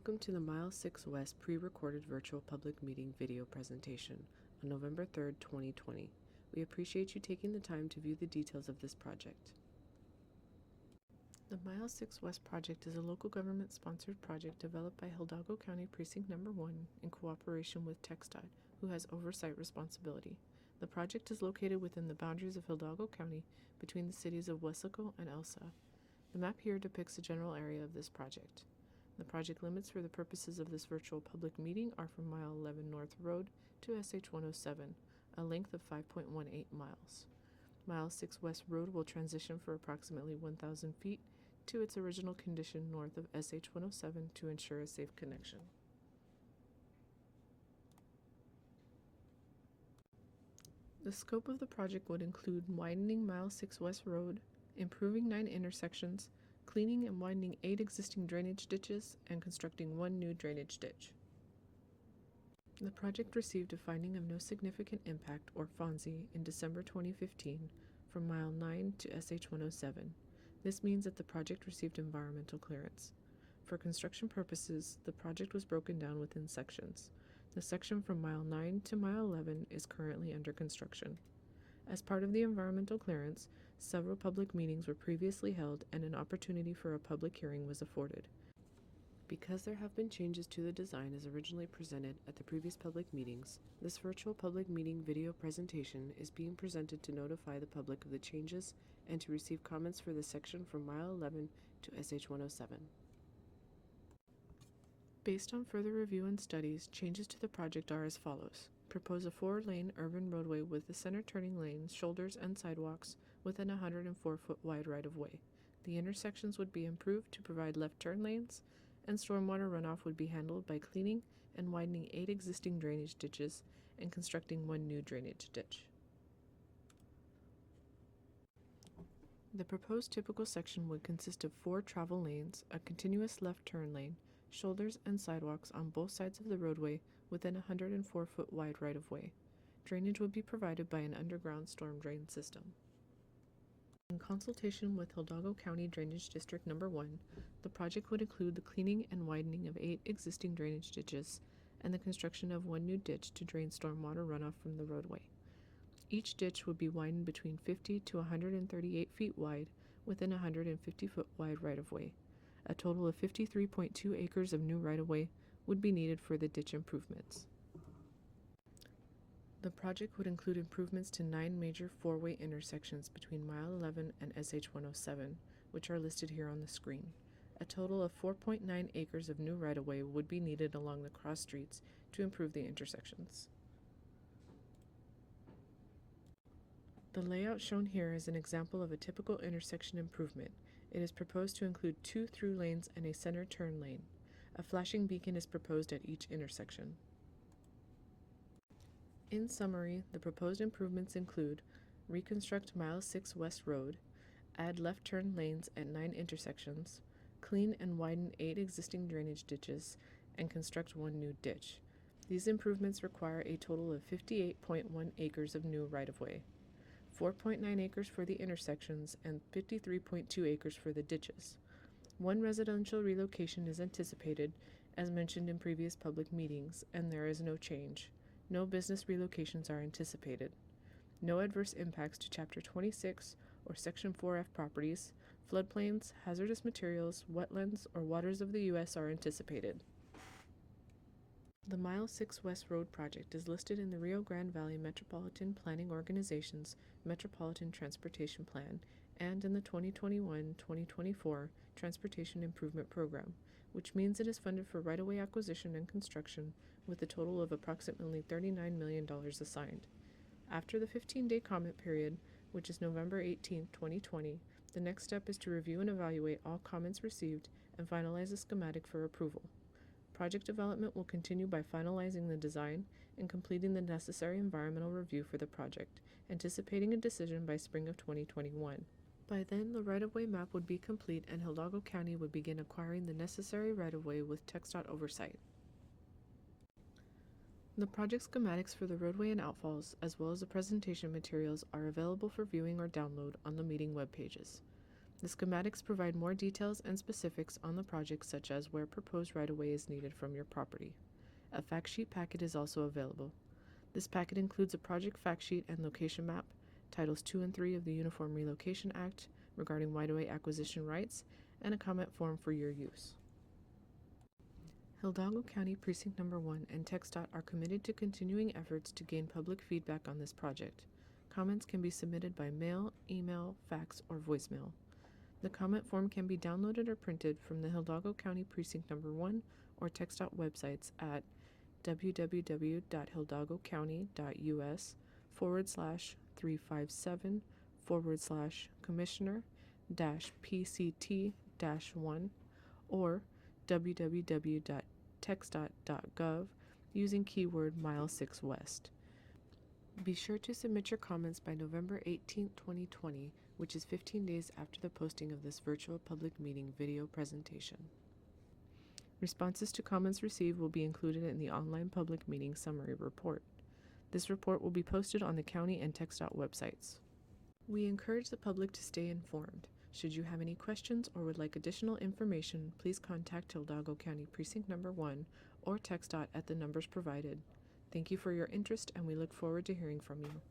Welcome to the Mile 6 West pre-recorded virtual public meeting video presentation on November 3rd, 2020. We appreciate you taking the time to view the details of this project. The Mile 6 West project is a local government-sponsored project developed by Hidalgo County Precinct No. 1 in cooperation with TxDOT, who has oversight responsibility. The project is located within the boundaries of Hidalgo County between the cities of Weslaco and Elsa. The map here depicts the general area of this project. The project limits for the purposes of this virtual public meeting are from Mile 11 North Road to SH 107, a length of 5.18 miles. Mile 6 West Road will transition for approximately 1,000 feet to its original condition north of SH 107 to ensure a safe connection. The scope of the project would include widening Mile 6 West Road, improving 9 intersections, cleaning and widening 8 existing drainage ditches, and constructing 1 new drainage ditch. The project received a finding of no significant impact, or FONSI, in December 2015 from Mile 9 to SH 107. This means that the project received environmental clearance. For construction purposes, the project was broken down within sections. The section from Mile 9 to Mile 11 is currently under construction. As part of the environmental clearance, several public meetings were previously held and an opportunity for a public hearing was afforded. Because there have been changes to the design as originally presented at the previous public meetings, this virtual public meeting video presentation is being presented to notify the public of the changes and to receive comments for the section from Mile 11 to SH 107. Based on further review and studies, changes to the project are as follows. Propose a 4-lane urban roadway with the center turning lanes, shoulders, and sidewalks within a 104-foot wide right-of-way. The intersections would be improved to provide left turn lanes, and stormwater runoff would be handled by cleaning and widening 8 existing drainage ditches and constructing 1 new drainage ditch. The proposed typical section would consist of 4 travel lanes, a continuous left turn lane, shoulders, and sidewalks on both sides of the roadway within a 104-foot wide right-of-way. Drainage would be provided by an underground storm drain system. In consultation with Hidalgo County Drainage District No. 1, the project would include the cleaning and widening of 8 existing drainage ditches and the construction of 1 new ditch to drain stormwater runoff from the roadway. Each ditch would be widened between 50 to 138 feet wide within a 150-foot wide right-of-way. A total of 53.2 acres of new right-of-way would be needed for the ditch improvements. The project would include improvements to 9 major 4-way intersections between Mile 11 and SH 107, which are listed here on the screen. A total of 4.9 acres of new right-of-way would be needed along the cross streets to improve the intersections. The layout shown here is an example of a typical intersection improvement. It is proposed to include 2 through lanes and a center turn lane. A flashing beacon is proposed at each intersection. In summary, the proposed improvements include reconstruct Mile 6 West Road, add left turn lanes at 9 intersections, clean and widen 8 existing drainage ditches, and construct 1 new ditch. These improvements require a total of 58.1 acres of new right-of-way, 4.9 acres for the intersections, and 53.2 acres for the ditches. 1 residential relocation is anticipated, as mentioned in previous public meetings, and there is no change. No business relocations are anticipated. No adverse impacts to Chapter 26 or Section 4F properties, floodplains, hazardous materials, wetlands, or waters of the U.S. are anticipated. The Mile 6 West Road project is listed in the Rio Grande Valley Metropolitan Planning Organization's Metropolitan Transportation Plan and in the 2021-2024 Transportation Improvement Program, which means it is funded for right-of-way acquisition and construction with a total of approximately $39 million assigned. After the 15-day comment period, which is November 18, 2020, the next step is to review and evaluate all comments received and finalize a schematic for approval. Project development will continue by finalizing the design and completing the necessary environmental review for the project, anticipating a decision by spring of 2021. By then, the right-of-way map would be complete and Hidalgo County would begin acquiring the necessary right-of-way with TxDOT oversight. The project schematics for the roadway and outfalls, as well as the presentation materials, are available for viewing or download on the meeting web pages. The schematics provide more details and specifics on the project, such as where proposed right-of-way is needed from your property. A fact sheet packet is also available. This packet includes a project fact sheet and location map, Titles 2 and 3 of the Uniform Relocation Act regarding right-of-way acquisition rights, and a comment form for your use. Hidalgo County Precinct No. 1 and TxDOT are committed to continuing efforts to gain public feedback on this project. Comments can be submitted by mail, email, fax, or voicemail. The comment form can be downloaded or printed from the Hidalgo County Precinct No. 1 or TxDOT websites at www.hidalgocountry.us/357/commissioner-PCT-1 or www.txdot.gov using keyword Mile 6 West. Be sure to submit your comments by November 18, 2020, which is 15 days after the posting of this virtual public meeting video presentation. Responses to comments received will be included in the online public meeting summary report. This report will be posted on the county and TxDOT websites. We encourage the public to stay informed. Should you have any questions or would like additional information, please contact Hidalgo County Precinct No. 1 or TxDOT at the numbers provided. Thank you for your interest, and we look forward to hearing from you.